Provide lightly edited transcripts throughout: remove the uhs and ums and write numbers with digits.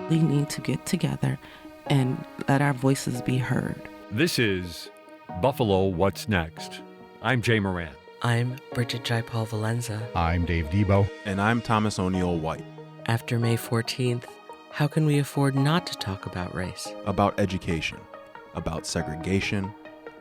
desperately need to get together and let our voices be heard. This is Buffalo What's Next. I'm Jay Moran. I'm Bridget Jaipal Valenza. I'm Dave Debo. And I'm Thomas O'Neill White. After May 14th, how can we afford not to talk about race? About education, about segregation,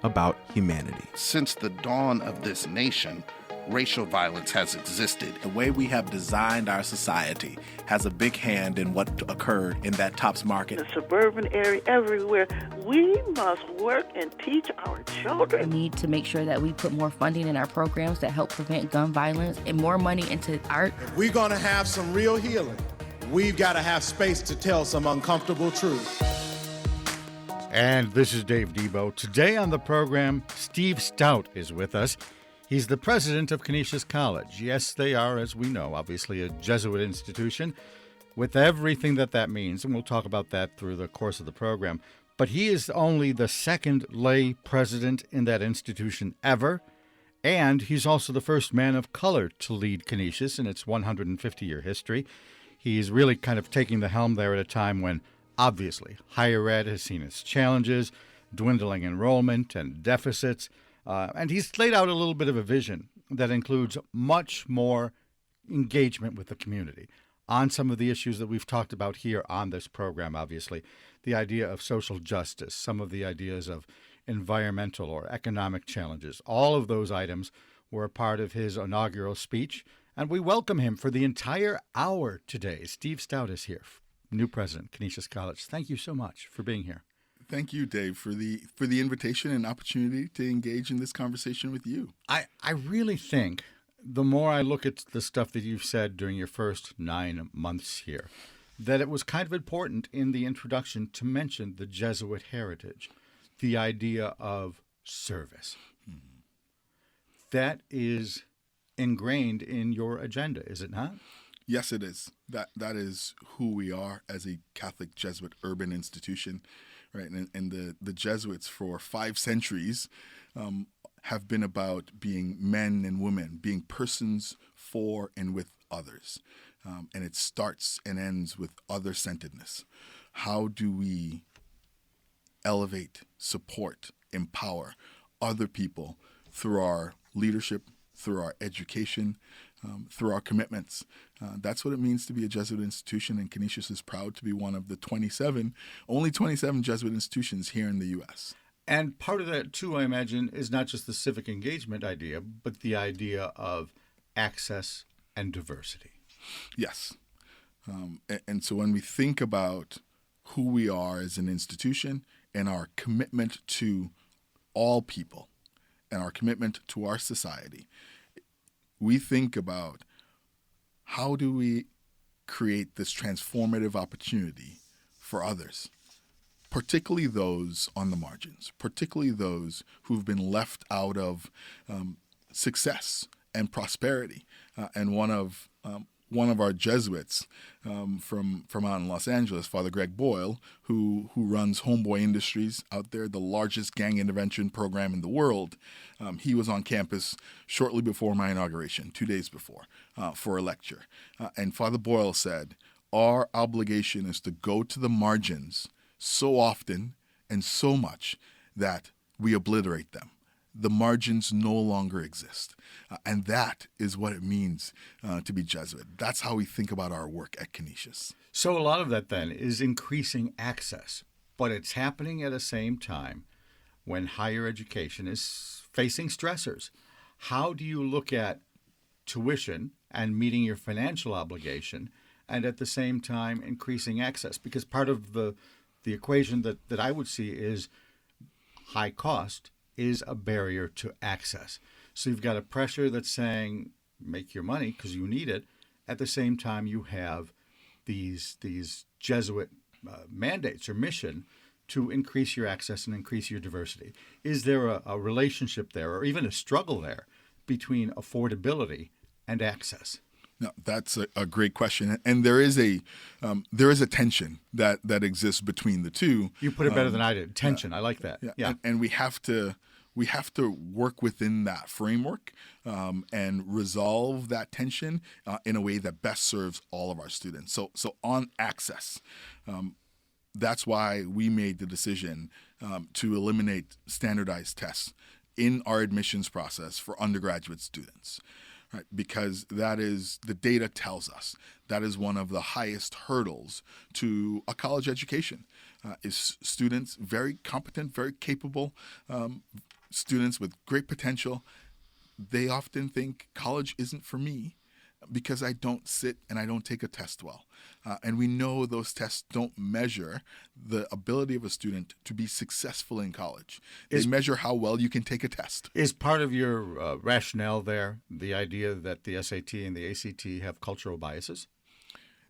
about humanity. Since the dawn of this nation, racial violence has existed. The way we have designed our society has a big hand in what occurred in that Tops Market. The suburban area, everywhere. We must work and teach our children. We need to make sure that we put more funding in our programs that help prevent gun violence and more money into art. If we're going to have some real healing, we've got to have space to tell some uncomfortable truths. And this is Dave Debo. Today on the program, Steve Stoute is with us. He's the president of Canisius College. Yes, they are, as we know, obviously a Jesuit institution with everything that means, and we'll talk about that through the course of the program. But he is only the second lay president in that institution ever, and he's also the first man of color to lead Canisius in its 150-year history. He's really kind of taking the helm there at a time when, obviously, higher ed has seen its challenges, dwindling enrollment and deficits, and he's laid out a little bit of a vision that includes much more engagement with the community on some of the issues that we've talked about here on this program, obviously. The idea of social justice, some of the ideas of environmental or economic challenges. All of those items were a part of his inaugural speech, and we welcome him for the entire hour today. Steve Stoute is here, new president, Canisius College. Thank you so much for being here. Thank you, Dave, for the invitation and opportunity to engage in this conversation with you. I really think the more I look at the stuff that you've said during your first 9 months here, that it was kind of important in the introduction to mention the Jesuit heritage, the idea of service. Mm-hmm. That is ingrained in your agenda, is it not? Yes, it is. That is who we are as a Catholic Jesuit urban institution. Right, and the Jesuits for 5 centuries have been about being men and women, being persons for and with others. And it starts and ends with other-centeredness. How do we elevate, support, empower other people through our leadership, through our education, through our commitments? That's what it means to be a Jesuit institution, and Canisius is proud to be one of the only 27 Jesuit institutions here in the U.S. And part of that, too, I imagine, is not just the civic engagement idea, but the idea of access and diversity. Yes. And so when we think about who we are as an institution and our commitment to all people and our commitment to our society, we think about how do we create this transformative opportunity for others, particularly those on the margins, particularly those who've been left out of success and prosperity. And one of our Jesuits from out in Los Angeles, Father Greg Boyle, who runs Homeboy Industries out there, the largest gang intervention program in the world. He was on campus shortly before my inauguration, 2 days before, for a lecture. And Father Boyle said, our obligation is to go to the margins so often and so much that we obliterate them. The margins no longer exist. And that is what it means to be Jesuit. That's how we think about our work at Canisius. So a lot of that then is increasing access, but it's happening at the same time when higher education is facing stressors. How do you look at tuition and meeting your financial obligation and at the same time increasing access? Because part of the equation that I would see is high cost is a barrier to access. So you've got a pressure that's saying, make your money because you need it. At the same time, you have these Jesuit mandates or mission to increase your access and increase your diversity. Is there a relationship there or even a struggle there between affordability and access? No, that's a great question, and there is a tension that exists between the two. You put it better than I did. Tension, I like that. Yeah. And we have to we have to work within that framework and resolve that tension in a way that best serves all of our students. So on access, that's why we made the decision to eliminate standardized tests in our admissions process for undergraduate students. Right, because that is, the data tells us, that is one of the highest hurdles to a college education, is students, very competent, very capable, students with great potential. They often think college isn't for me because I don't sit and I don't take a test well. And we know those tests don't measure the ability of a student to be successful in college. They measure how well you can take a test. Is part of your rationale there the idea that the SAT and the ACT have cultural biases?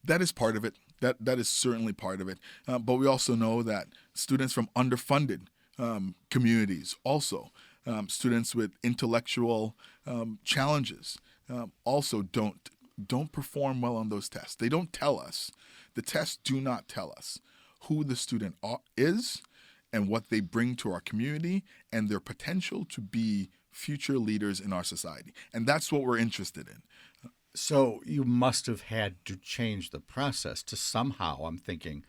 That is part of it. That is certainly part of it. But we also know that students from underfunded communities, also students with intellectual challenges, also don't perform well on those tests. They don't tell us. The tests do not tell us who the student is and what they bring to our community and their potential to be future leaders in our society. And that's what we're interested in. So you must have had to change the process to somehow, I'm thinking,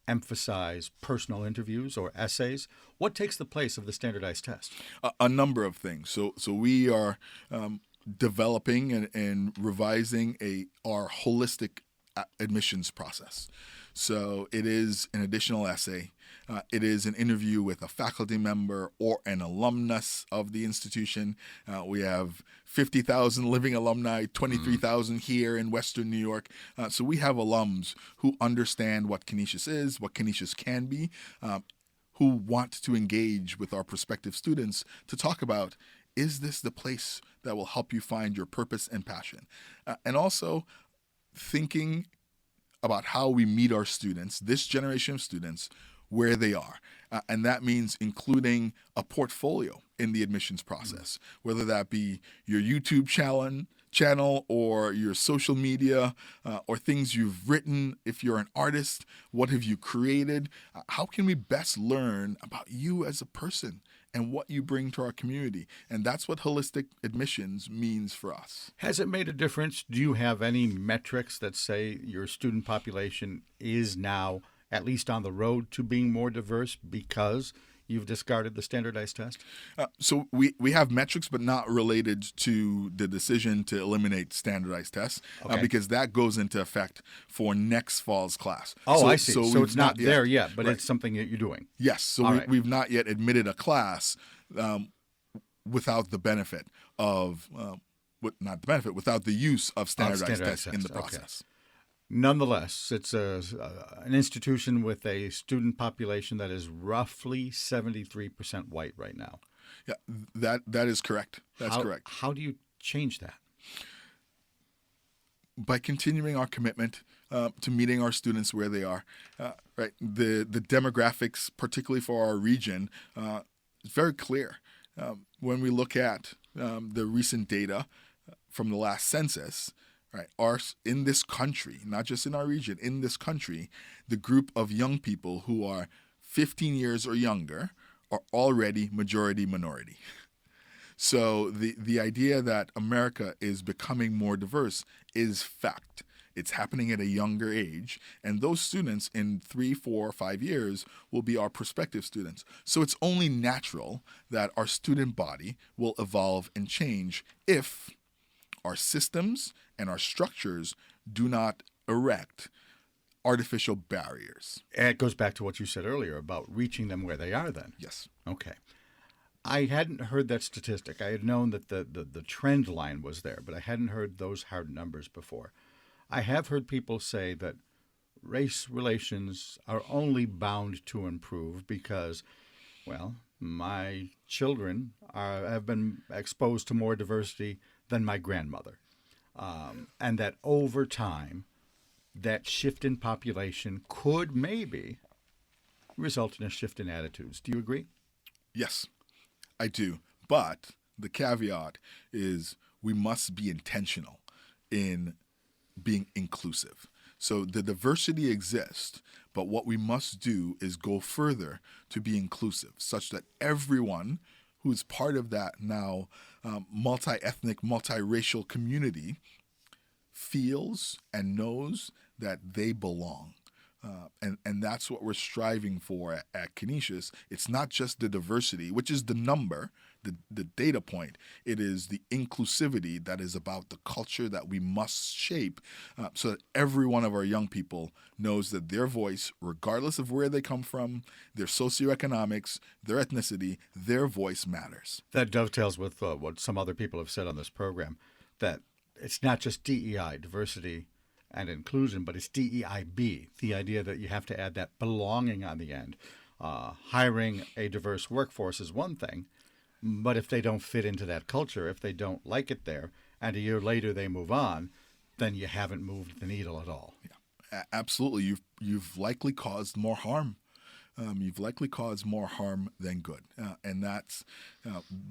emphasize personal interviews or essays. What takes the place of the standardized test? A number of things. So we are developing and revising our holistic admissions process. So it is an additional essay. It is an interview with a faculty member or an alumnus of the institution. We have 50,000 living alumni, 23,000 here in Western New York. So we have alums who understand what Canisius is, what Canisius can be, who want to engage with our prospective students to talk about, is this the place that will help you find your purpose and passion? And also thinking about how we meet our students, this generation of students, where they are. And that means including a portfolio in the admissions process, whether that be your YouTube channel or your social media or things you've written. If you're an artist, what have you created? How can we best learn about you as a person and what you bring to our community? And that's what holistic admissions means for us. Has it made a difference? Do you have any metrics that say your student population is now at least on the road to being more diverse because you've discarded the standardized test? So we have metrics, but not related to the decision to eliminate standardized tests, because that goes into effect for next fall's class. I see. So it's not there yet, but right. It's something that you're doing. Yes. So we've not yet admitted a class without the benefit of, without the use of standardized tests in the process. Okay. Nonetheless, it's an institution with a student population that is roughly 73% white right now. Yeah, that is correct. That's correct. How do you change that? By continuing our commitment to meeting our students where they are. Right. The demographics, particularly for our region, is very clear. When we look at the recent data from the last census, right, in this country, not just in our region, in this country, the group of young people who are 15 years or younger are already majority minority. So the idea that America is becoming more diverse is fact. It's happening at a younger age, and those students in 3, 4, 5 years will be our prospective students. So it's only natural that our student body will evolve and change if our systems and our structures do not erect artificial barriers. And it goes back to what you said earlier about reaching them where they are then. Yes. Okay. I hadn't heard that statistic. I had known that the trend line was there, but I hadn't heard those hard numbers before. I have heard people say that race relations are only bound to improve because, well, my children have been exposed to more diversity than my grandmother. And that over time, that shift in population could maybe result in a shift in attitudes. Do you agree? Yes, I do. But the caveat is we must be intentional in being inclusive. So the diversity exists, but what we must do is go further to be inclusive, such that everyone who's part of that now multi-ethnic, multiracial community feels and knows that they belong. And that's what we're striving for at Canisius. It's not just the diversity, which is the number, the data point. It is the inclusivity that is about the culture that we must shape so that every one of our young people knows that their voice, regardless of where they come from, their socioeconomics, their ethnicity, their voice matters. That dovetails with what some other people have said on this program, that it's not just DEI, diversity and inclusion, but it's DEIB, the idea that you have to add that belonging on the end. Hiring a diverse workforce is one thing, but if they don't fit into that culture, if they don't like it there, and a year later they move on, then you haven't moved the needle at all. Yeah, absolutely. You've likely caused more harm. You've likely caused more harm than good. And that's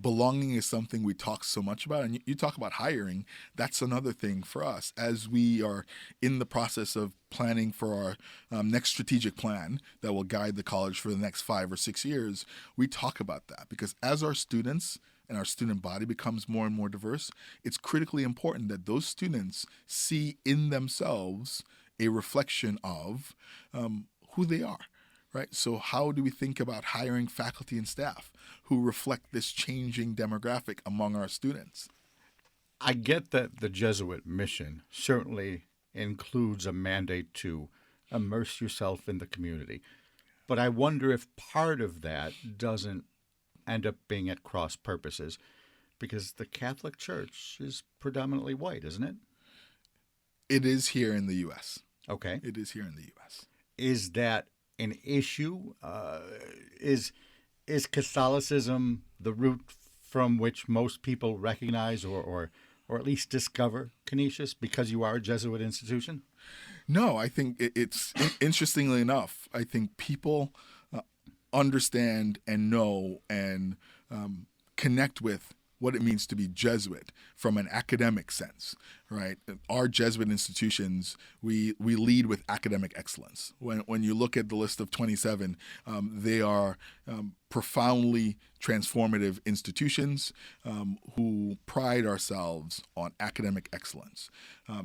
belonging is something we talk so much about. And you talk about hiring. That's another thing for us. As we are in the process of planning for our next strategic plan that will guide the college for the next 5 or 6 years, we talk about that. Because as our students and our student body becomes more and more diverse, it's critically important that those students see in themselves a reflection of who they are. Right? So how do we think about hiring faculty and staff who reflect this changing demographic among our students? I get that the Jesuit mission certainly includes a mandate to immerse yourself in the community. But I wonder if part of that doesn't end up being at cross purposes, because the Catholic Church is predominantly white, isn't it? It is here in the U.S. Okay. It is here in the U.S. Is that an issue? Is Catholicism the root from which most people recognize or at least discover Canisius because you are a Jesuit institution? No, I think it's interestingly enough, I think people understand and know and connect with what it means to be Jesuit from an academic sense, right? Our Jesuit institutions, we lead with academic excellence. When you look at the list of 27, they are profoundly transformative institutions who pride ourselves on academic excellence.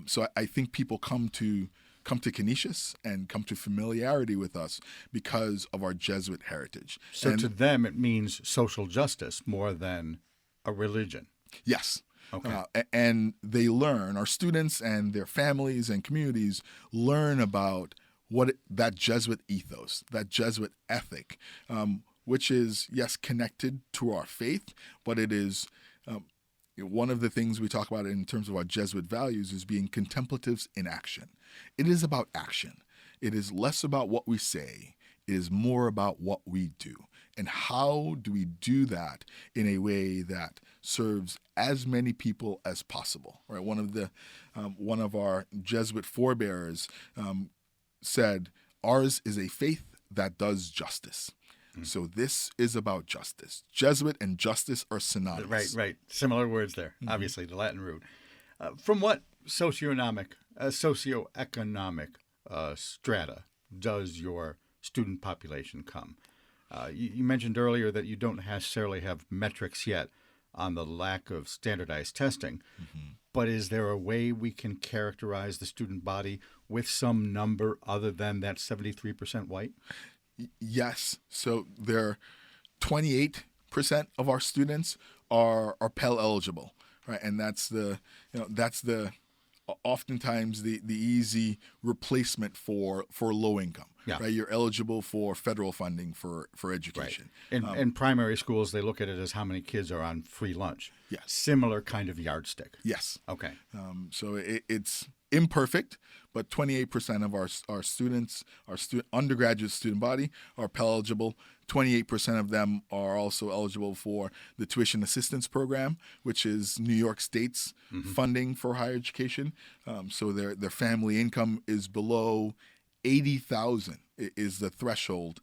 So I think people come to Canisius and come to familiarity with us because of our Jesuit heritage. So to them, it means social justice more than a religion. Yes. Okay. And they learn, our students and their families and communities learn about that Jesuit ethos, that Jesuit ethic, which is, yes, connected to our faith, but it is one of the things we talk about in terms of our Jesuit values is being contemplatives in action. It is about action. It is less about what we say. It is more about what we do. And how do we do that in a way that serves as many people as possible? Right. One of our Jesuit forebears said, "Ours is a faith that does justice." So this is about justice. Jesuit and justice are synonymous. Right. Similar words there. Obviously, the Latin root. From what socioeconomic strata does your student population come? You mentioned earlier that you don't necessarily have metrics yet on the lack of standardized testing, but is there a way we can characterize the student body with some number other than that 73% white? Yes. So there, 28% of our students are Pell eligible, right? And that's oftentimes the easy replacement for low income. Yeah. Right? You're eligible for federal funding for education. Right. In primary schools, they look at it as how many kids are on free lunch. Yes. Similar kind of yardstick. Yes. Okay. So it's imperfect, but 28% of our students, undergraduate student body, are Pell eligible. 28% of them are also eligible for the tuition assistance program, which is New York State's funding for higher education. So their family income is below $80,000 is the threshold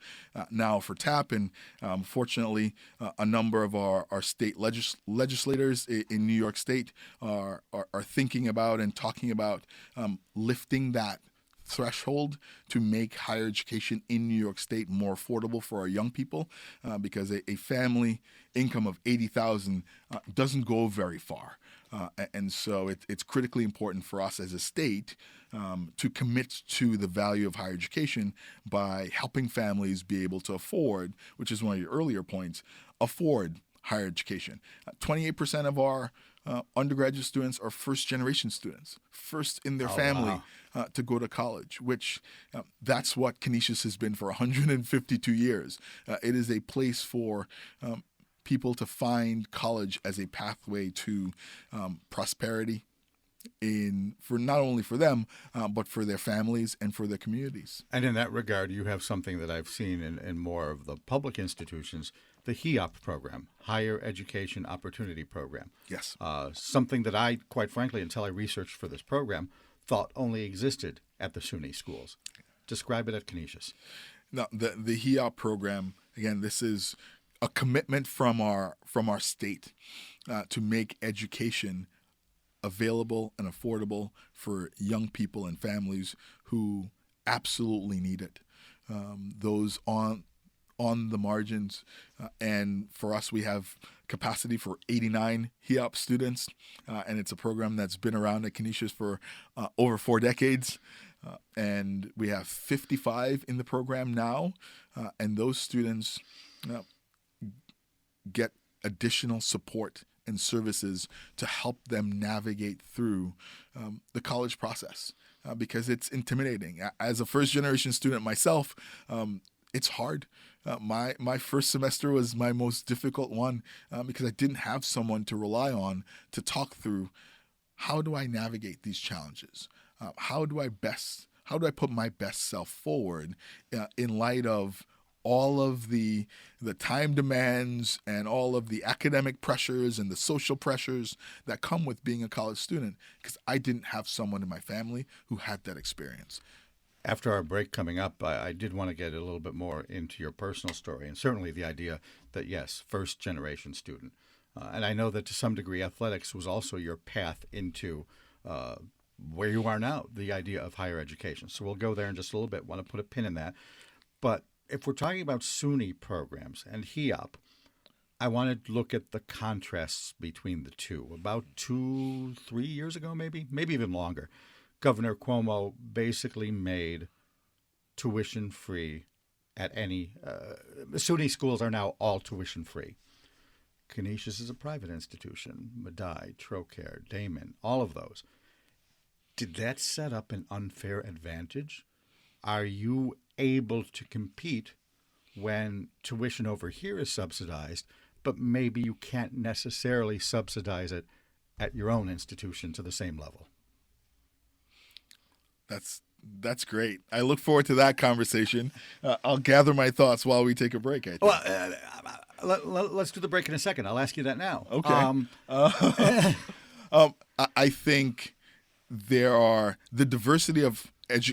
now for TAP, and fortunately, a number of our state legislators in New York State are thinking about and talking about lifting that threshold to make higher education in New York State more affordable for our young people, because a family income of $80,000 doesn't go very far. And so it's critically important for us as a state to commit to the value of higher education by helping families be able to afford, which is one of your earlier points, afford higher education. 28% of our undergraduate students are first-generation students, first in their family to go to college, which that's what Canisius has been for 152 years. It is a place for people to find college as a pathway to prosperity for not only for them, but for their families and for their communities. And in that regard, you have something that I've seen in more of the public institutions, the HEOP program, Higher Education Opportunity Program. Yes. Something that I, quite frankly, until I researched for this program, thought only existed at the SUNY schools. Describe it at Canisius. Now, the HEOP program, again, this is a commitment from our state to make education available and affordable for young people and families who absolutely need it. Those on the margins, and for us, we have capacity for 89 HEOP students, and it's a program that's been around at Canisius for over 4 decades. And we have 55 in the program now, and those students get additional support and services to help them navigate through the college process, because it's intimidating. As a first-generation student myself, it's hard. My first semester was my most difficult one because I didn't have someone to rely on to talk through how do I navigate these challenges? How do I put my best self forward in light of all of the time demands and all of the academic pressures and the social pressures that come with being a college student, because I didn't have someone in my family who had that experience. After our break coming up, I did want to get a little bit more into your personal story, and certainly the idea that, yes, first-generation student. And I know that to some degree athletics was also your path into where you are now, the idea of higher education. So we'll go there in just a little bit. Want to put a pin in that. But if we're talking about SUNY programs and HEOP, I wanted to look at the contrasts between the two. About 2-3 years ago, maybe even longer, Governor Cuomo basically made tuition free at any SUNY schools are now all tuition free. Canisius is a private institution. Medaille, Trocaire, Damon, all of those. Did that set up an unfair advantage? Are you able to compete when tuition over here is subsidized, but maybe you can't necessarily subsidize it at your own institution to the same level? That's great. I look forward to that conversation. I'll gather my thoughts while we take a break, I think. Well, let's do the break in a second. I'll ask you that now. Okay. I think the diversity of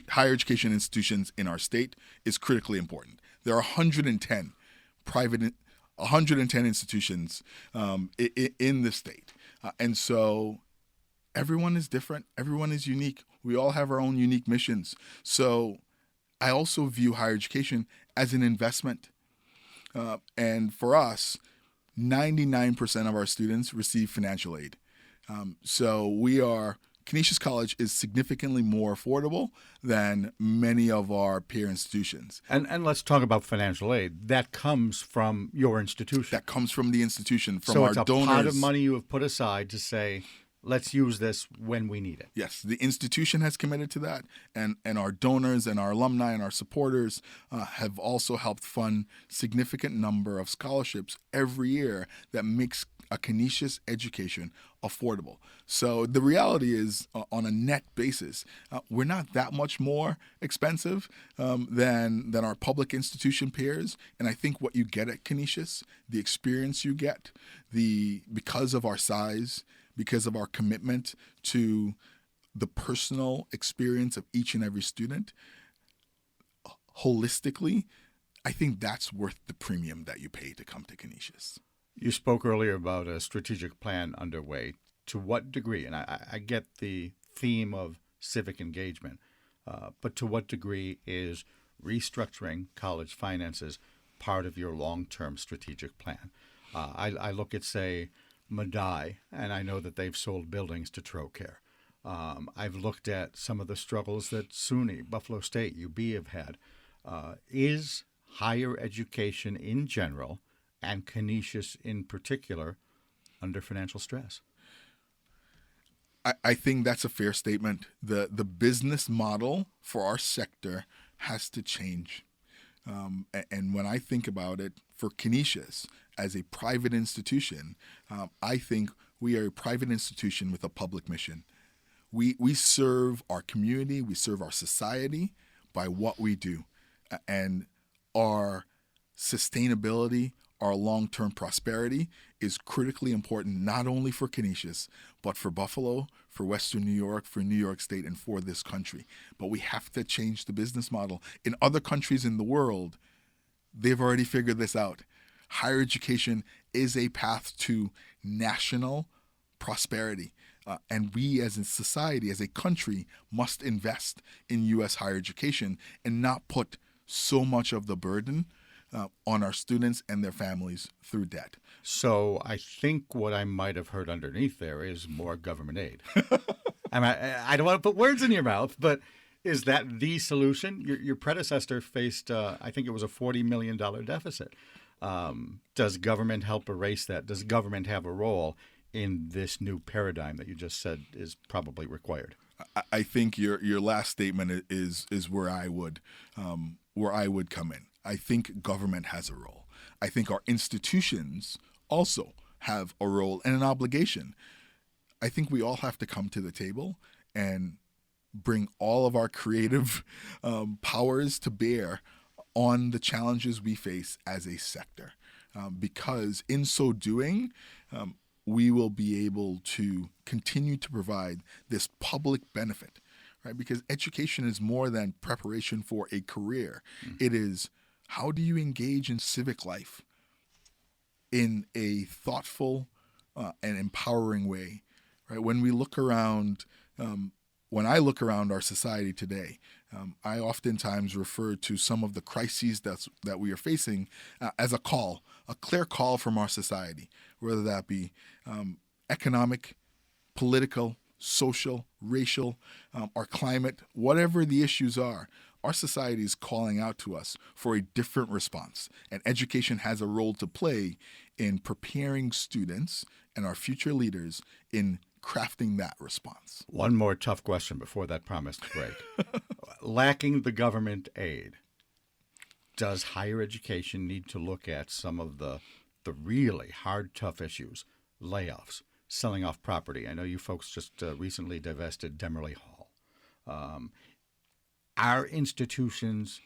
higher education institutions in our state is critically important. There are 110 institutions in the state. And so everyone is different. Everyone is unique. We all have our own unique missions. So I also view higher education as an investment. And for us, 99% of our students receive financial aid. So Canisius College is significantly more affordable than many of our peer institutions. And let's talk about financial aid. That comes from your institution. That comes from the institution, from so our it's a donors. pot of money you have put aside to say, let's use this when we need it. Yes, the institution has committed to that, and our donors and our alumni and our supporters have also helped fund significant number of scholarships every year that makes a Canisius education affordable. So the reality is, on a net basis, we're not that much more expensive than our public institution peers. And I think what you get at Canisius, the experience you get, because of our size, because of our commitment to the personal experience of each and every student, holistically, I think that's worth the premium that you pay to come to Canisius. You spoke earlier about a strategic plan underway. To what degree? And I get the theme of civic engagement. But to what degree is restructuring college finances part of your long-term strategic plan? I look at, say, Madai, and I know that they've sold buildings to Trocare. I've looked at some of the struggles that SUNY, Buffalo State, UB have had. Is higher education in general, and Canisius in particular, under financial stress? I think that's a fair statement. The business model for our sector has to change. And when I think about it, for Canisius as a private institution, I think we are a private institution with a public mission. We serve our community, we serve our society by what we do. And our sustainability, our long-term prosperity is critically important, not only for Canisius, but for Buffalo, for Western New York, for New York State, and for this country. But we have to change the business model. In other countries in the world, they've already figured this out. Higher education is a path to national prosperity. And we as a society, as a country, must invest in U.S. higher education and not put so much of the burden on our students and their families through debt. So I think what I might have heard underneath there is more government aid. I don't want to put words in your mouth, but is that the solution? Your predecessor faced, I think it was a $40 million deficit. Does government help erase that? Does government have a role in this new paradigm that you just said is probably required? I think your last statement is where I would come in. I think government has a role. I think our institutions also have a role and an obligation. I think we all have to come to the table and bring all of our creative powers to bear on the challenges we face as a sector, because in so doing, we will be able to continue to provide this public benefit, right? Because education is more than preparation for a career. It is, how do you engage in civic life in a thoughtful and empowering way, right? When we look around, when I look around our society today, I oftentimes refer to some of the crises that we are facing as a clear call from our society, whether that be economic, political, social, racial, our climate, whatever the issues are. Our society is calling out to us for a different response, and education has a role to play in preparing students and our future leaders in crafting that response. One more tough question before that promised break. Lacking the government aid, does higher education need to look at some of the really hard, tough issues, layoffs, selling off property? I know you folks just recently divested Demerly Hall. Are institutions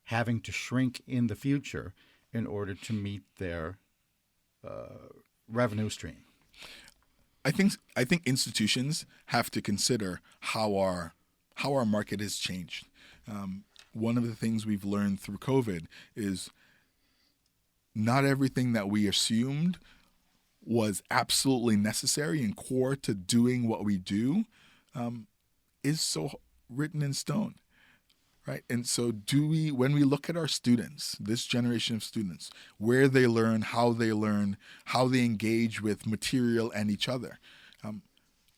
having to shrink in the future in order to meet their revenue stream? I think institutions have to consider how our market has changed. One of the things we've learned through COVID is not everything that we assumed was absolutely necessary and core to doing what we do is so written in stone, right? And so when we look at our students, this generation of students, where they learn, how they engage with material and each other,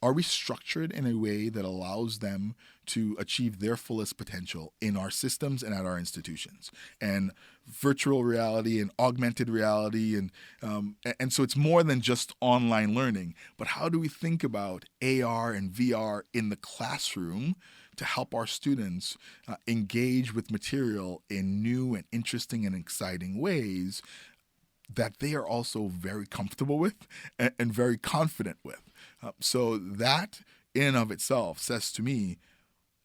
are we structured in a way that allows them to achieve their fullest potential in our systems and at our institutions? And virtual reality and augmented reality, and so it's more than just online learning, but how do we think about AR and VR in the classroom to help our students engage with material in new and interesting and exciting ways that they are also very comfortable with and very confident with? So that in and of itself says to me,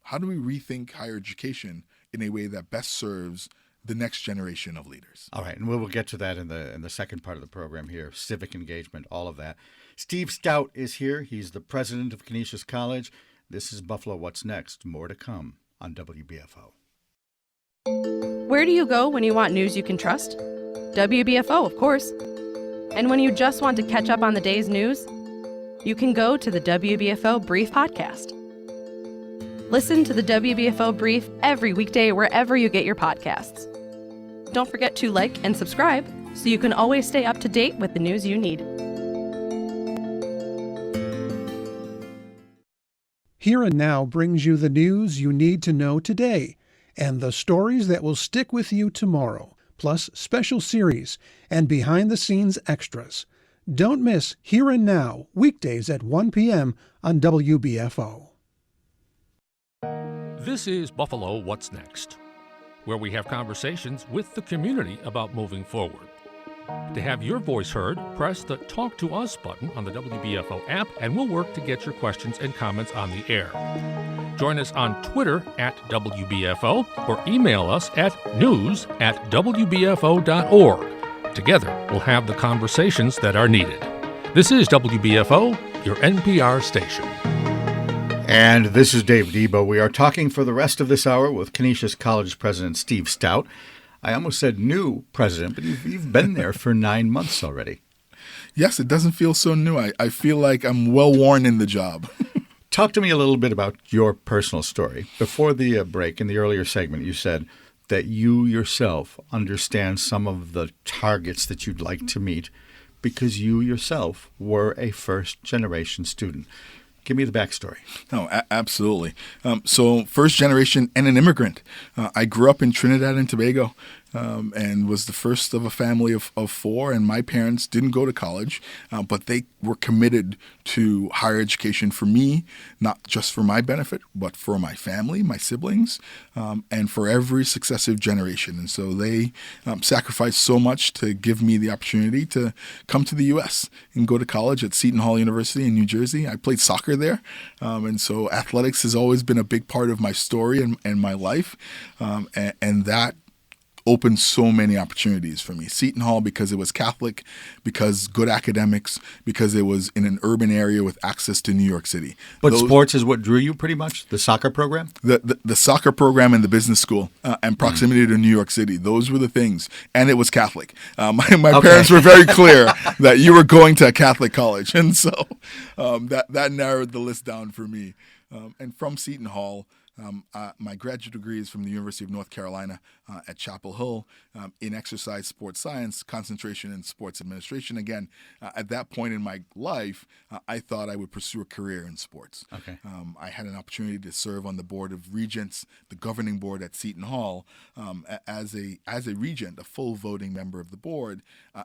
how do we rethink higher education in a way that best serves the next generation of leaders? All right, and we will get to that in the second part of the program here, civic engagement, all of that. Steve Stoute is here. He's the president of Canisius College. This is Buffalo What's Next. More to come on WBFO. Where do you go when you want news you can trust? WBFO, of course. And when you just want to catch up on the day's news, you can go to the WBFO Brief Podcast. Listen to the WBFO Brief every weekday wherever you get your podcasts. Don't forget to like and subscribe so you can always stay up to date with the news you need. Here and Now brings you the news you need to know today and the stories that will stick with you tomorrow, plus special series and behind-the-scenes extras. Don't miss Here and Now, weekdays at 1 p.m. on WBFO. This is Buffalo What's Next, where we have conversations with the community about moving forward. To have your voice heard, press the Talk to Us button on the WBFO app, and we'll work to get your questions and comments on the air. Join us on Twitter at WBFO or email us at news@wbfo.org. Together, we'll have the conversations that are needed. This is WBFO, your NPR station. And this is Dave Debo. We are talking for the rest of this hour with Canisius College President Steve Stoute. I almost said new president, but you've been there for 9 months already. Yes, it doesn't feel so new. I feel like I'm well-worn in the job. Talk to me a little bit about your personal story. Before the break, in the earlier segment, you said that you yourself understand some of the targets that you'd like to meet because you yourself were a first-generation student. Give me the backstory. No, absolutely. So first generation and an immigrant. I grew up in Trinidad and Tobago and was the first of a family of four. And my parents didn't go to college, but they were committed to higher education for me, not just for my benefit, but for my family, my siblings, and for every successive generation. And so they sacrificed so much to give me the opportunity to come to the U.S. and go to college at Seton Hall University in New Jersey. I played soccer there. And so athletics has always been a big part of my story and my life. And that opened so many opportunities for me. Seton Hall, because it was Catholic, because good academics, because it was in an urban area with access to New York City. But sports is what drew you pretty much? The soccer program? The soccer program and the business school and proximity to New York City. Those were the things. And it was Catholic. My parents were very clear that you were going to a Catholic college. And so that narrowed the list down for me. And from Seton Hall, my graduate degree is from the University of North Carolina at Chapel Hill in exercise sports science, concentration in sports administration. Again, at that point in my life, I thought I would pursue a career in sports. Okay. I had an opportunity to serve on the board of regents, the governing board at Seton Hall, as a regent, a full voting member of the board,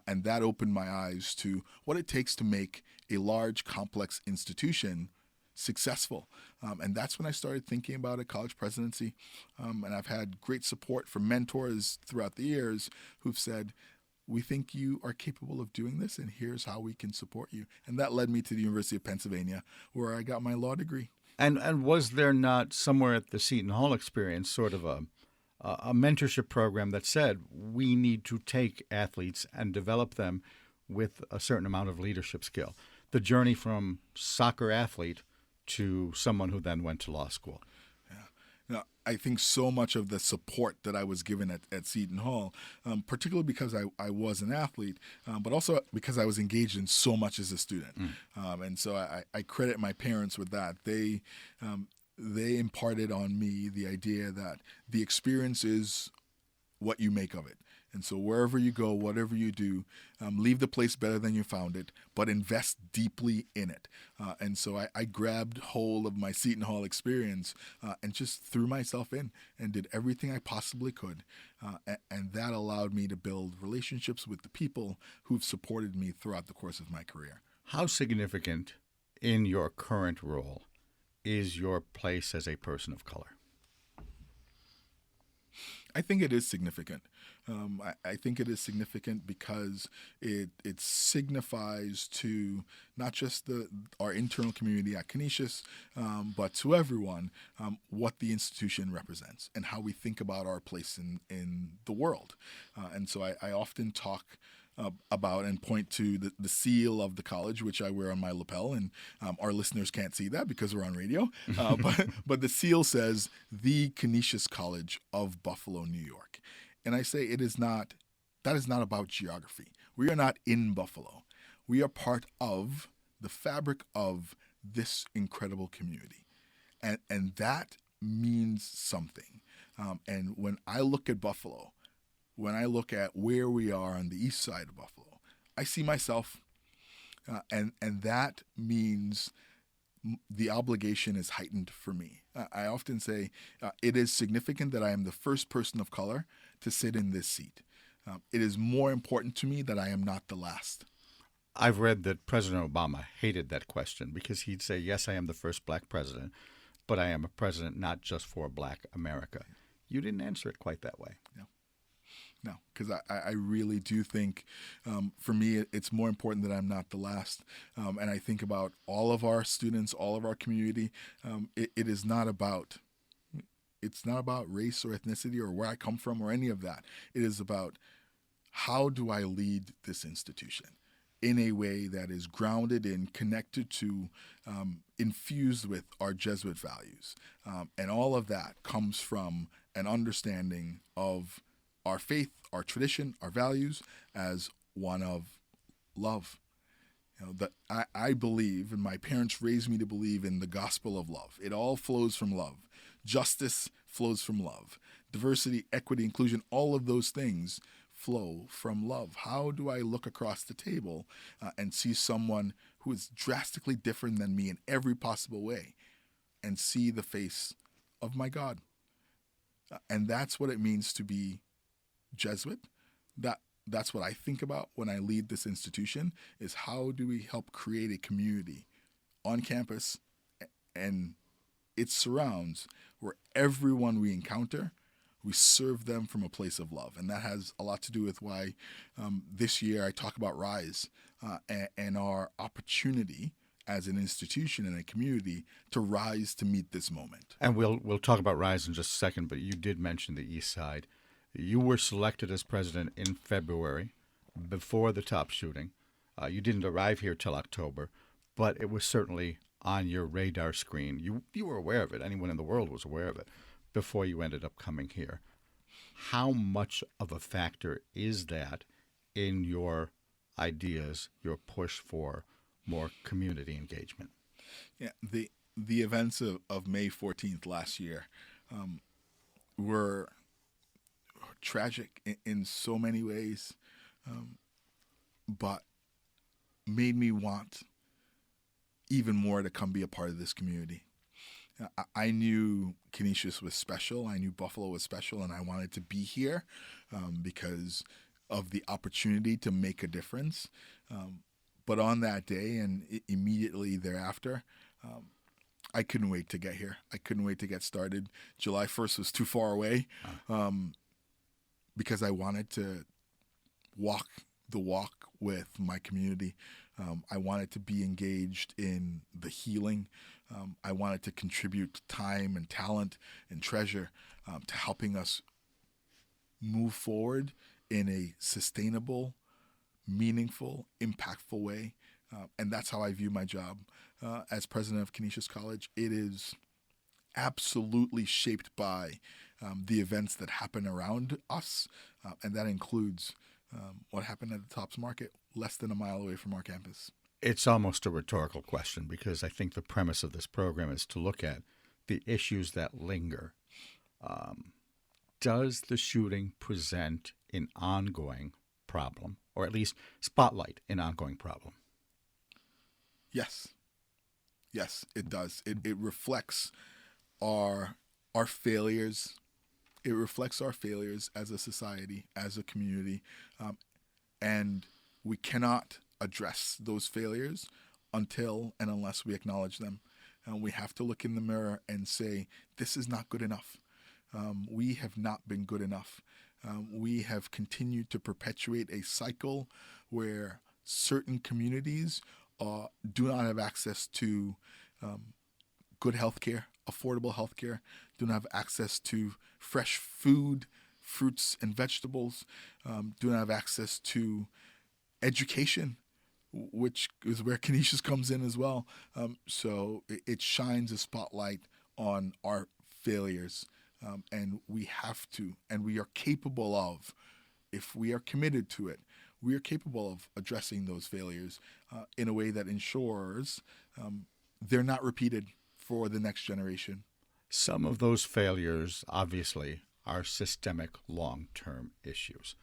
and that opened my eyes to what it takes to make a large, complex institution successful. And that's when I started thinking about a college presidency. And I've had great support from mentors throughout the years who've said, we think you are capable of doing this, and here's how we can support you. And that led me to the University of Pennsylvania, where I got my law degree. And was there not somewhere at the Seton Hall experience sort of a mentorship program that said we need to take athletes and develop them with a certain amount of leadership skill? The journey from soccer athlete to someone who then went to law school. Yeah. Now, I think so much of the support that I was given at Seton Hall, particularly because I was an athlete, but also because I was engaged in so much as a student. And so I credit my parents with that. They imparted on me the idea that the experience is what you make of it. And so wherever you go, whatever you do, leave the place better than you found it, but invest deeply in it. And so I grabbed hold of my Seton Hall experience and just threw myself in and did everything I possibly could. And that allowed me to build relationships with the people who've supported me throughout the course of my career. How significant in your current role is your place as a person of color? I think it is significant. I think it is significant because it signifies to not just our internal community at Canisius, but to everyone, what the institution represents and how we think about our place in the world. And so I often talk about and point to the seal of the college, which I wear on my lapel, and our listeners can't see that because we're on radio. But the seal says the Canisius College of Buffalo, New York. And I say that is not about geography. We are not in Buffalo. We are part of the fabric of this incredible community. And that means something. And when I look at Buffalo, when I look at where we are on the east side of Buffalo, I see myself, and that means the obligation is heightened for me. I often say it is significant that I am the first person of color to sit in this seat. It is more important to me that I am not the last. I've read that President Obama hated that question because he'd say, yes, I am the first black president, but I am a president not just for black America. You didn't answer it quite that way. No, because I really do think, for me, it's more important that I'm not the last. And I think about all of our students, all of our community. It is not about, it's not about race or ethnicity or where I come from or any of that. It is about how do I lead this institution in a way that is grounded and connected to, infused with our Jesuit values. And all of that comes from an understanding of our faith, our tradition, our values as one of love. That I believe, and my parents raised me to believe in the gospel of love. It all flows from love. Justice flows from love. Diversity, equity, inclusion, all of those things flow from love. How do I look across the table and see someone who is drastically different than me in every possible way and see the face of my God? And that's what it means to be Jesuit. That's what I think about when I lead this institution, is how do we help create a community on campus and its surrounds where everyone we encounter, we serve them from a place of love. And that has a lot to do with why this year I talk about RISE and our opportunity as an institution and a community to rise to meet this moment. And we'll talk about RISE in just a second, but you did mention the East Side. You were selected as president in February, before the top shooting. You didn't arrive here till October, but it was certainly on your radar screen. You were aware of it. Anyone in the world was aware of it before you ended up coming here. How much of a factor is that in your ideas, your push for more community engagement? Yeah, the events of May 14th last year were tragic in so many ways, but made me want even more to come be a part of this community. I knew Canisius was special. I knew Buffalo was special, and I wanted to be here because of the opportunity to make a difference. But on that day and immediately thereafter, I couldn't wait to get here. I couldn't wait to get started. July 1st was too far away. Because I wanted to walk the walk with my community. I wanted to be engaged in the healing. I wanted to contribute time and talent and treasure to helping us move forward in a sustainable, meaningful, impactful way. And that's how I view my job as president of Canisius College. It is absolutely shaped by the events that happen around us, and that includes what happened at the Tops Market less than a mile away from our campus. It's almost a rhetorical question because I think the premise of this program is to look at the issues that linger. Does the shooting present an ongoing problem, or at least spotlight an ongoing problem? Yes. Yes, it does. It reflects our failures. It reflects our failures as a society, as a community, and we cannot address those failures until and unless we acknowledge them. And we have to look in the mirror and say, this is not good enough. We have not been good enough. We have continued to perpetuate a cycle where certain communities do not have access to good health care, affordable health care, do not have access to fresh food, fruits and vegetables, do not have access to education, which is where Canisius comes in as well. So it shines a spotlight on our failures, and we have to, and we are capable of, if we are committed to it, we are capable of addressing those failures in a way that ensures they're not repeated for the next generation. Some of those failures, obviously, are systemic long-term issues.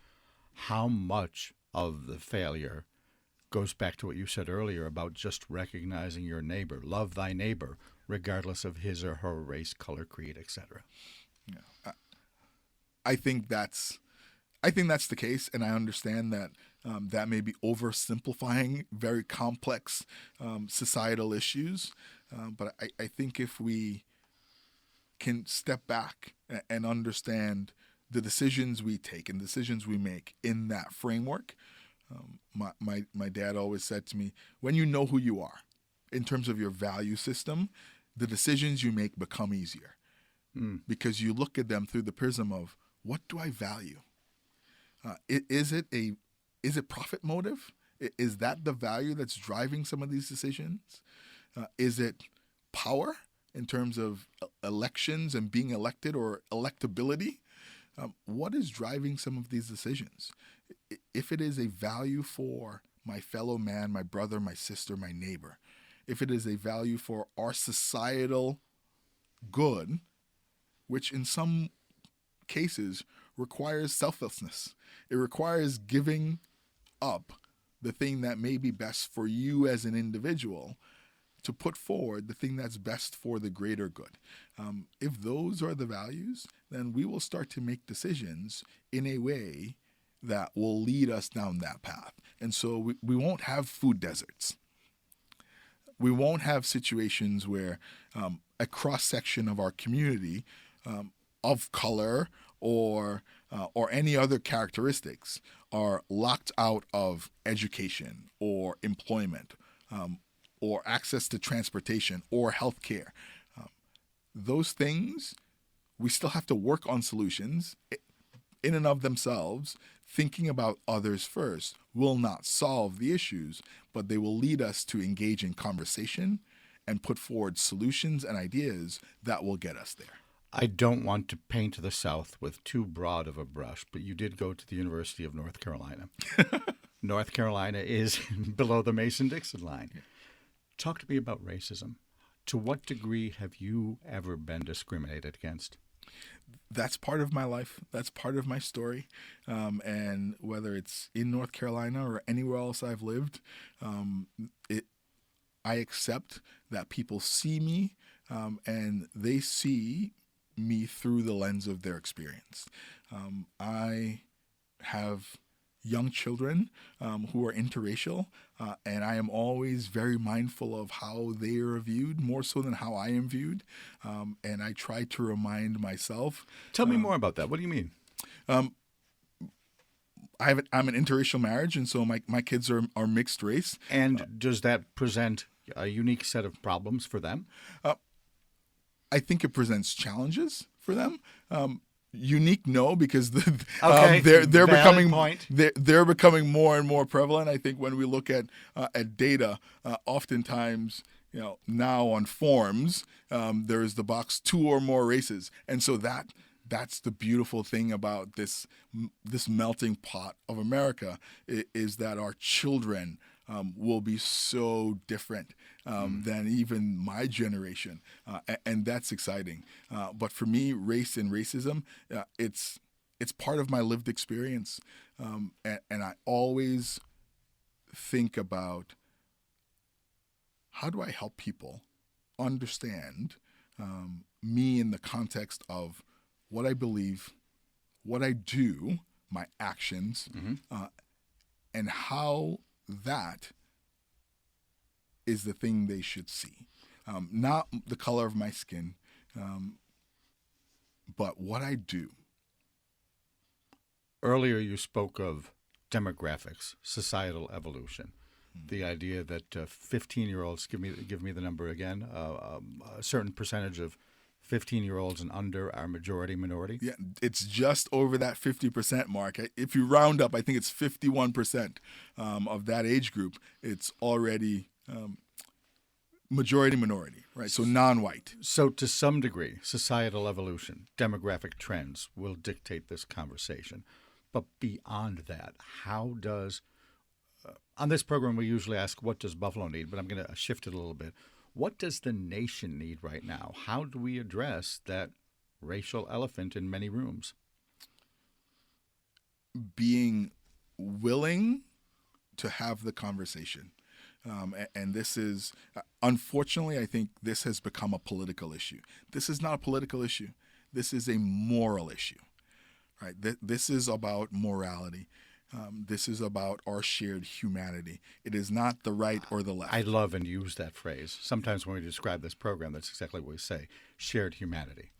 How much of the failure goes back to what you said earlier about just recognizing your neighbor, love thy neighbor, regardless of his or her race, color, creed, etc.? Yeah. I think that's the case, and I understand that that may be oversimplifying very complex societal issues. But I think if we can step back and understand the decisions we take and decisions we make in that framework, my dad always said to me, when you know who you are in terms of your value system, the decisions you make become easier. Because you look at them through the prism of, what do I value? Is it profit motive? Is that the value that's driving some of these decisions? Is it power in terms of elections and being elected or electability? What is driving some of these decisions? If it is a value for my fellow man, my brother, my sister, my neighbor, if it is a value for our societal good, which in some cases requires selflessness, it requires giving up the thing that may be best for you as an individual to put forward the thing that's best for the greater good. If those are the values, then we will start to make decisions in a way that will lead us down that path. And so we won't have food deserts. We won't have situations where a cross-section of our community of color or any other characteristics are locked out of education or employment or access to transportation or healthcare. Those things, we still have to work on solutions in and of themselves. Thinking about others first will not solve the issues, but they will lead us to engage in conversation and put forward solutions and ideas that will get us there. I don't want to paint the South with too broad of a brush, but you did go to the University of North Carolina. North Carolina is below the Mason-Dixon line. Talk to me about racism. To what degree have you ever been discriminated against? That's part of my life. That's part of my story. And whether it's in North Carolina or anywhere else I've lived, I accept that people see me and they see me through the lens of their experience. I have young children who are interracial, and I am always very mindful of how they are viewed, more so than how I am viewed. And I try to remind myself. Tell me more about that. What do you mean? I'm an interracial marriage, and so my kids are mixed race. And does that present a unique set of problems for them? I think it presents challenges for them. Unique, no, because they're becoming more and more prevalent. I think when we look at data, oftentimes, now on forms, there is the box 2 or more races, and so that's the beautiful thing about this melting pot of America is that our children will be so different than even my generation, and that's exciting. But for me, race and racism, it's part of my lived experience, and I always think about how do I help people understand me in the context of what I believe, what I do, my actions, and how that is the thing they should see. Not the color of my skin, but what I do. Earlier you spoke of demographics, societal evolution, the idea that 15-year-olds, give me the number again, a certain percentage of 15-year-olds and under are majority minority? Yeah, it's just over that 50% mark. If you round up, I think it's 51% of that age group. It's already majority minority, right? So non-white. So to some degree, societal evolution, demographic trends will dictate this conversation. But beyond that, how does on this program we usually ask, what does Buffalo need? But I'm going to shift it a little bit. What does the nation need right now? How do we address that racial elephant in many rooms? Being willing to have the conversation. And this is, unfortunately, I think this has become a political issue. This is not a political issue. This is a moral issue, right? This is about morality. This is about our shared humanity. It is not the right or the left. I love and use that phrase. Sometimes when we describe this program, that's exactly what we say, shared humanity.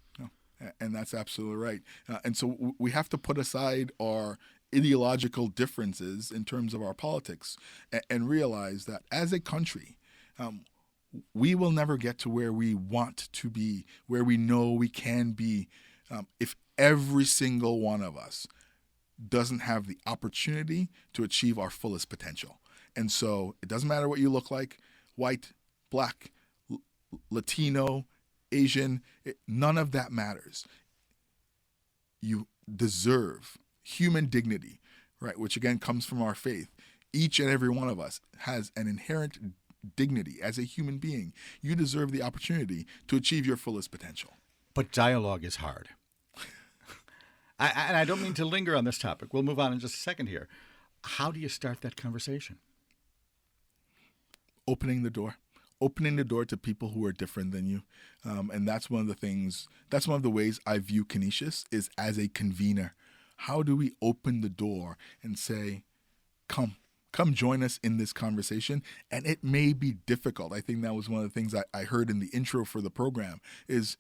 And that's absolutely right. And so we have to put aside our ideological differences in terms of our politics and realize that as a country, we will never get to where we want to be, where we know we can be, if every single one of us doesn't have the opportunity to achieve our fullest potential. And so it doesn't matter what you look like, white, black, Latino, Asian, none of that matters. You deserve human dignity, right, which again comes from our faith. Each and every one of us has an inherent dignity as a human being. You deserve the opportunity to achieve your fullest potential. But dialogue is hard. And I don't mean to linger on this topic. We'll move on in just a second here. How do you start that conversation? Opening the door to people who are different than you. And that's one of the ways I view Canisius is as a convener. How do we open the door and say, come join us in this conversation? And it may be difficult. I think that was one of the things I heard in the intro for the program is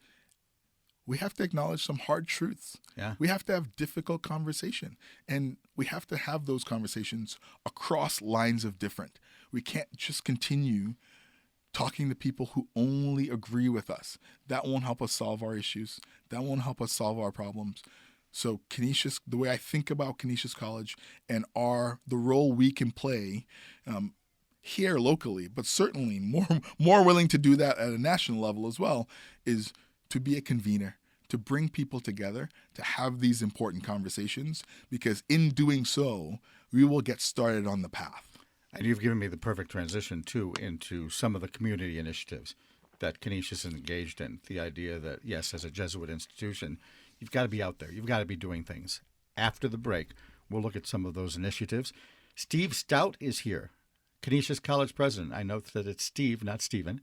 we have to acknowledge some hard truths. Yeah. We have to have difficult conversation. And we have to have those conversations across lines of different. We can't just continue talking to people who only agree with us. That won't help us solve our issues. That won't help us solve our problems. So Canisius, the way I think about Canisius College and the role we can play here locally, but certainly more willing to do that at a national level as well, is to be a convener, to bring people together, to have these important conversations, because in doing so, we will get started on the path. And you've given me the perfect transition, too, into some of the community initiatives that Canisius is engaged in. The idea that, yes, as a Jesuit institution, you've got to be out there. You've got to be doing things. After the break, we'll look at some of those initiatives. Steve Stoute is here, Canisius College president. I note that it's Steve, not Stephen.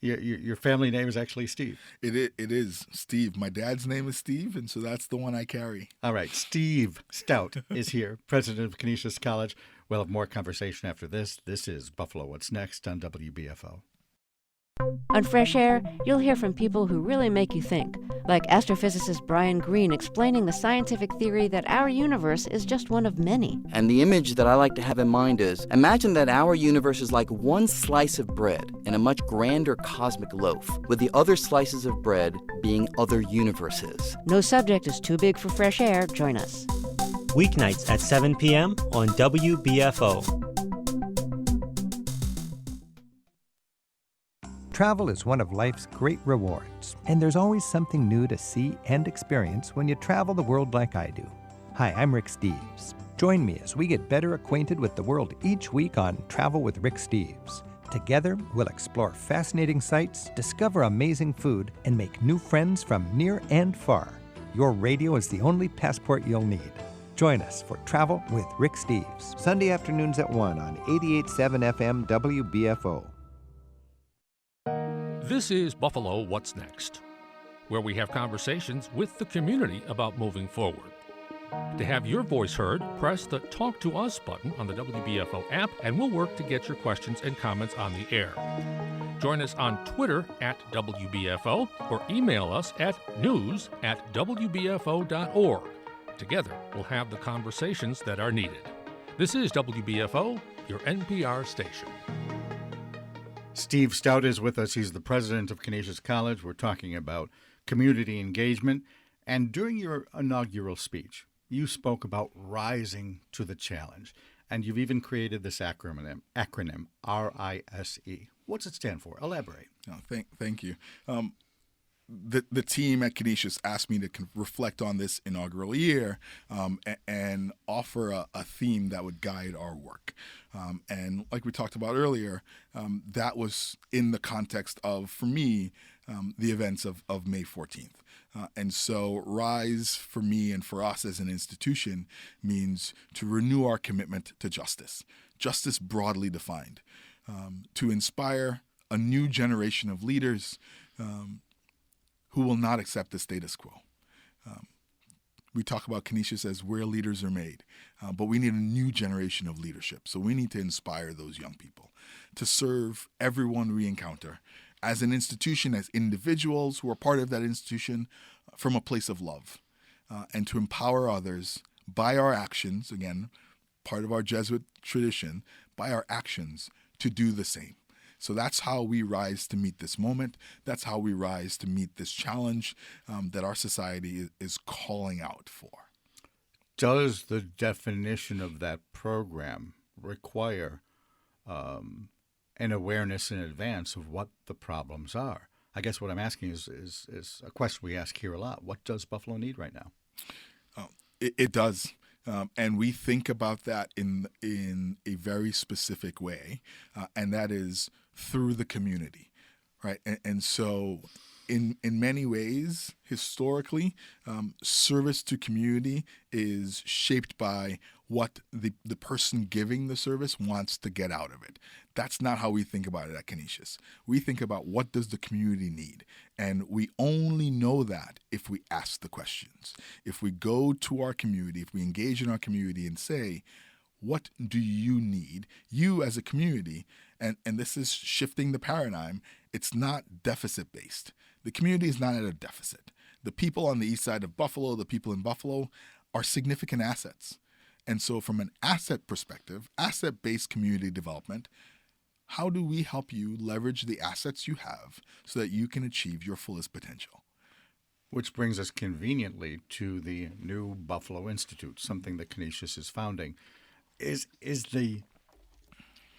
Your family name is actually Steve. It is Steve. My dad's name is Steve, and so that's the one I carry. All right. Steve Stoute is here, president of Canisius College. We'll have more conversation after this. This is Buffalo What's Next on WBFO. On Fresh Air, you'll hear from people who really make you think, like astrophysicist Brian Greene explaining the scientific theory that our universe is just one of many. And the image that I like to have in mind is, imagine that our universe is like one slice of bread in a much grander cosmic loaf, with the other slices of bread being other universes. No subject is too big for Fresh Air. Join us. Weeknights at 7 p.m. on WBFO. Travel is one of life's great rewards, and there's always something new to see and experience when you travel the world like I do. Hi, I'm Rick Steves. Join me as we get better acquainted with the world each week on Travel with Rick Steves. Together, we'll explore fascinating sights, discover amazing food, and make new friends from near and far. Your radio is the only passport you'll need. Join us for Travel with Rick Steves, Sunday afternoons at 1 on 88.7 FM WBFO. This is Buffalo What's Next, where we have conversations with the community about moving forward. To have your voice heard, press the Talk to Us button on the WBFO app, and we'll work to get your questions and comments on the air. Join us on Twitter at WBFO or email us at news@wbfo.org. Together, we'll have the conversations that are needed. This is WBFO, your NPR station. Steve Stoute is with us. He's the president of Canisius College. We're talking about community engagement. And during your inaugural speech, you spoke about rising to the challenge. And you've even created this acronym RISE. What's it stand for? Elaborate. Thank you. the team at Canisius asked me to reflect on this inaugural year and offer a theme that would guide our work. And like we talked about earlier, that was in the context of, for me, the events of May 14th. And so RISE for me and for us as an institution means to renew our commitment to justice broadly defined, to inspire a new generation of leaders who will not accept the status quo. We talk about Canisius as where leaders are made, but we need a new generation of leadership. So we need to inspire those young people to serve everyone we encounter as an institution, as individuals who are part of that institution, from a place of love, and to empower others by our actions, again, part of our Jesuit tradition, by our actions to do the same. So that's how we rise to meet this moment. That's how we rise to meet this challenge that our society is calling out for. Does the definition of that program require an awareness in advance of what the problems are? I guess what I'm asking is a question we ask here a lot. What does Buffalo need right now? It does. And we think about that in a very specific way, and that is through the community, right? And so in many ways, historically, service to community is shaped by what the person giving the service wants to get out of it. That's not how we think about it at Canisius. We think about what does the community need, and we only know that if we ask the questions. If we go to our community, if we engage in our community and say, what do you need, you as a community, and this is shifting the paradigm, it's not deficit-based. The community is not at a deficit. The people on the east side of Buffalo, the people in Buffalo, are significant assets. And so from an asset perspective, asset-based community development, how do we help you leverage the assets you have so that you can achieve your fullest potential? Which brings us conveniently to the new Buffalo Institute, something that Canisius is founding. Is the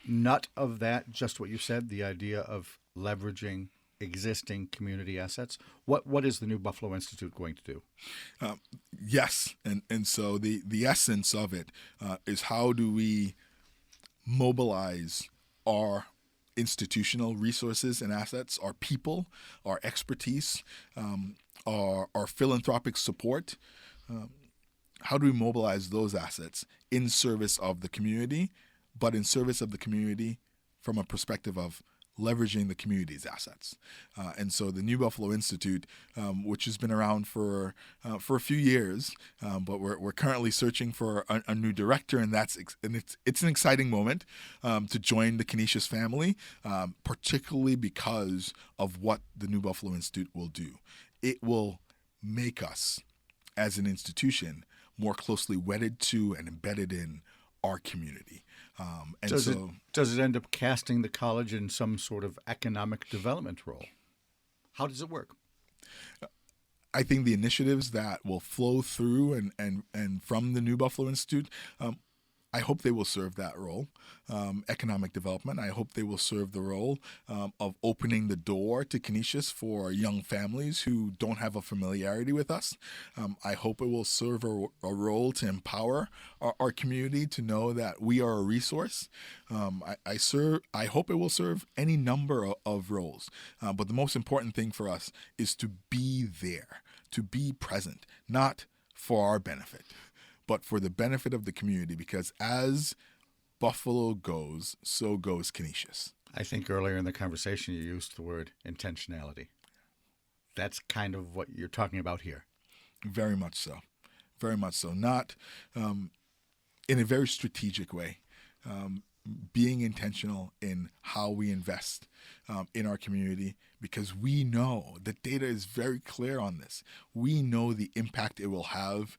nut of that just what you said, the idea of leveraging existing community assets? What is the new Buffalo Institute going to do? Yes, and so the essence of it is how do we mobilize our institutional resources and assets, our people, our expertise, our philanthropic support. How do we mobilize those assets in service of the community, but in service of the community from a perspective of leveraging the community's assets? And so the New Buffalo Institute, which has been around for a few years, but we're currently searching for a new director, and it's an exciting moment to join the Canisius family, particularly because of what the New Buffalo Institute will do. It will make us, as an institution, more closely wedded to and embedded in our community. Does it end up casting the college in some sort of economic development role? How does it work? I think the initiatives that will flow through and from the New Buffalo Institute, I hope they will serve that role, economic development. I hope they will serve the role of opening the door to Canisius for young families who don't have a familiarity with us. I hope it will serve a role to empower our community to know that we are a resource. I hope it will serve any number of roles. But the most important thing for us is to be there, to be present, not for our benefit, but for the benefit of the community, because as Buffalo goes, so goes Canisius. I think earlier in the conversation you used the word intentionality. That's kind of what you're talking about here. Very much so. Very much so. Not in a very strategic way. Being intentional in how we invest in our community, because we know the data is very clear on this. We know the impact it will have,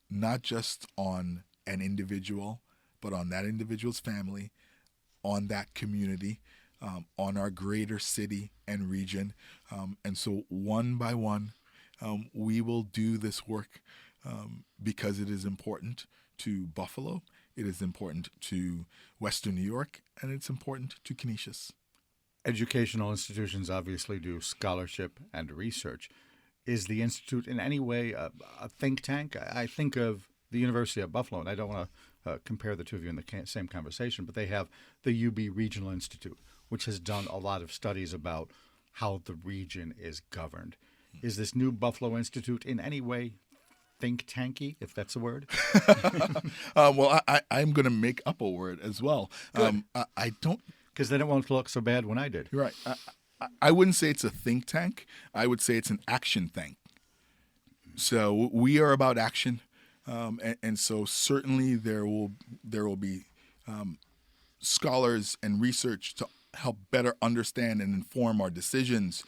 not just on an individual, but on that individual's family, on that community, on our greater city and region. And so one by one, we will do this work because it is important to Buffalo, it is important to Western New York, and it's important to Canisius. Educational institutions obviously do scholarship and research. Is the Institute in any way a think tank? I think of the University of Buffalo, and I don't want to compare the two of you in the same conversation, but they have the UB Regional Institute, which has done a lot of studies about how the region is governed. Is this new Buffalo Institute in any way think tanky, if that's a word? Well, I'm going to make up a word as well. I don't. Because then it won't look so bad when I did. You're right. I wouldn't say it's a think tank. I would say it's an action tank. So we are about action, and so certainly there will be scholars and research to help better understand and inform our decisions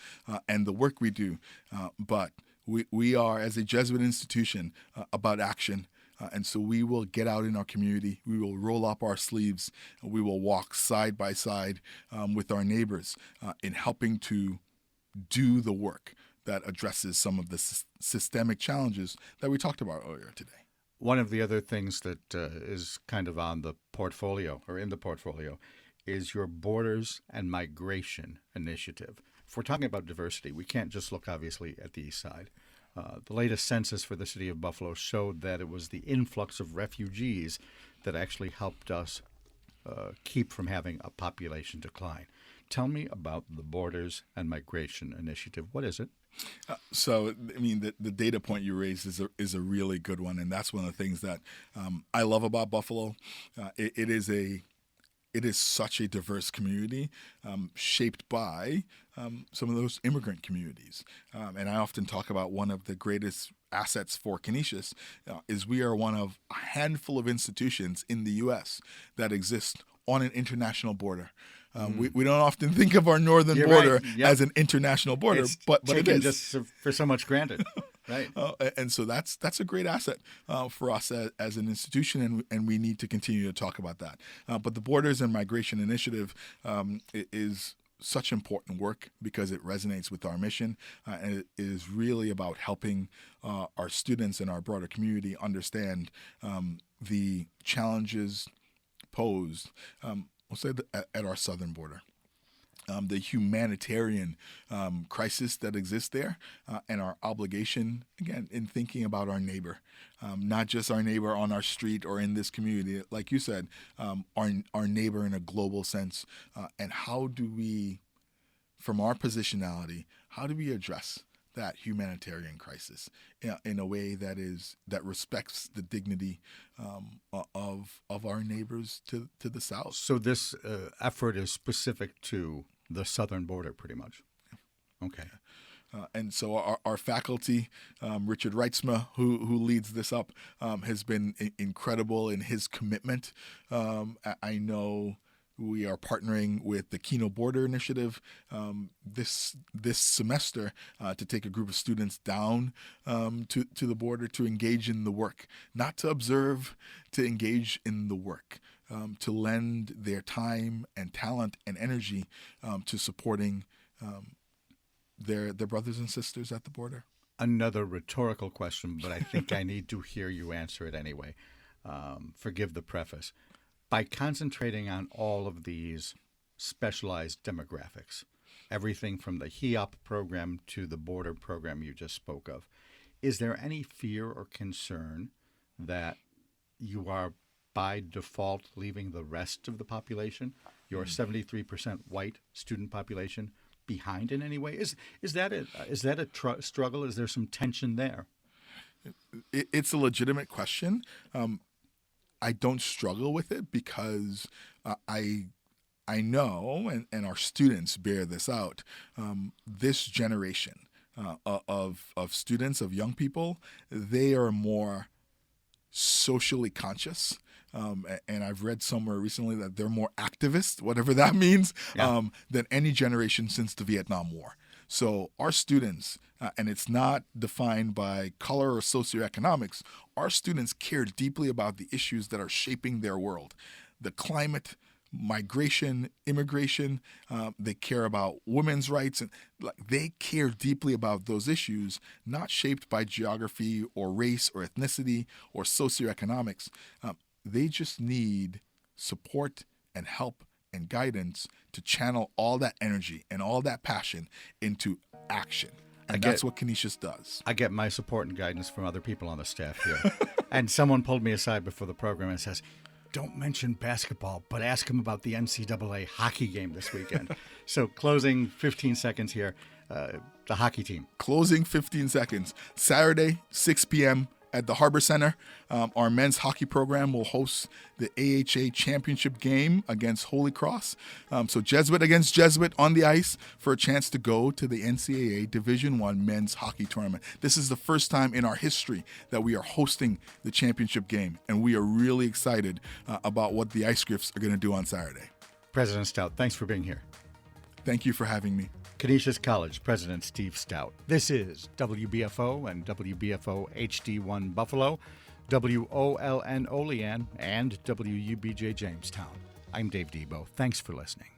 and the work we do. But we are, as a Jesuit institution, about action. And so we will get out in our community. We will roll up our sleeves. We will walk side by side with our neighbors in helping to do the work that addresses some of the systemic challenges that we talked about earlier today. One of the other things that is kind of on the portfolio, or in the portfolio, is your Borders and Migration Initiative. If we're talking about diversity, we can't just look, obviously, at the east side. The latest census for the city of Buffalo showed that it was the influx of refugees that actually helped us keep from having a population decline. Tell me about the Borders and Migration Initiative. What is it? So, I mean, the data point you raised is a really good one, and that's one of the things that I love about Buffalo. It is such a diverse community, shaped by some of those immigrant communities. And I often talk about one of the greatest assets for Canisius is we are one of a handful of institutions in the U.S. that exist on an international border. We don't often think of our northern border as an international border, but it is. Just for so much granted. Right. And so that's a great asset for us as an institution, and we need to continue to talk about that. But the Borders and Migration Initiative is such important work because it resonates with our mission, and it is really about helping our students and our broader community understand the challenges posed, we'll say at our southern border. The humanitarian crisis that exists there, and our obligation, again, in thinking about our neighbor, not just our neighbor on our street or in this community, like you said, our neighbor in a global sense, and how do we, from our positionality, how do we address that humanitarian crisis in a way that respects the dignity of our neighbors to the south? So this effort is specific to the southern border, pretty much. Okay. And so our faculty, Richard Reitzma, who leads this up, has been incredible in his commitment. I know we are partnering with the Keno Border Initiative this semester to take a group of students down to the border to engage in the work, not to observe, to engage in the work. To lend their time and talent and energy to supporting their brothers and sisters at the border. Another rhetorical question, but I think I need to hear you answer it anyway. Forgive the preface. By concentrating on all of these specialized demographics, everything from the HEOP program to the border program you just spoke of, is there any fear or concern that you are by default leaving the rest of the population, your 73% white student population, behind in any way? Is that a struggle? Is there some tension there? It's a legitimate question. I don't struggle with it because I know, and our students bear this out, this generation of students, of young people, they are more socially conscious. And I've read somewhere recently that they're more activist, whatever that means, than any generation since the Vietnam War. So our students, and it's not defined by color or socioeconomics, our students care deeply about the issues that are shaping their world. The climate, migration, immigration, they care about women's rights, and they care deeply about those issues, not shaped by geography or race or ethnicity or socioeconomics. They just need support and help and guidance to channel all that energy and all that passion into action. And that's what Canisius does. I get my support and guidance from other people on the staff here. And someone pulled me aside before the program and says, don't mention basketball, but ask him about the NCAA hockey game this weekend. So closing 15 seconds here, the hockey team. Closing 15 seconds. Saturday, 6 p.m. at the Harbor Center. Our men's hockey program will host the AHA championship game against Holy Cross. So Jesuit against Jesuit on the ice for a chance to go to the NCAA Division I men's hockey tournament. This is the first time in our history that we are hosting the championship game, and we are really excited about what the Ice Griffs are going to do on Saturday. President Stoute, thanks for being here. Thank you for having me. Canisius College President Steve Stoute. This is WBFO and WBFO HD1 Buffalo, WOLN Olean, and WUBJ Jamestown. I'm Dave Debo. Thanks for listening.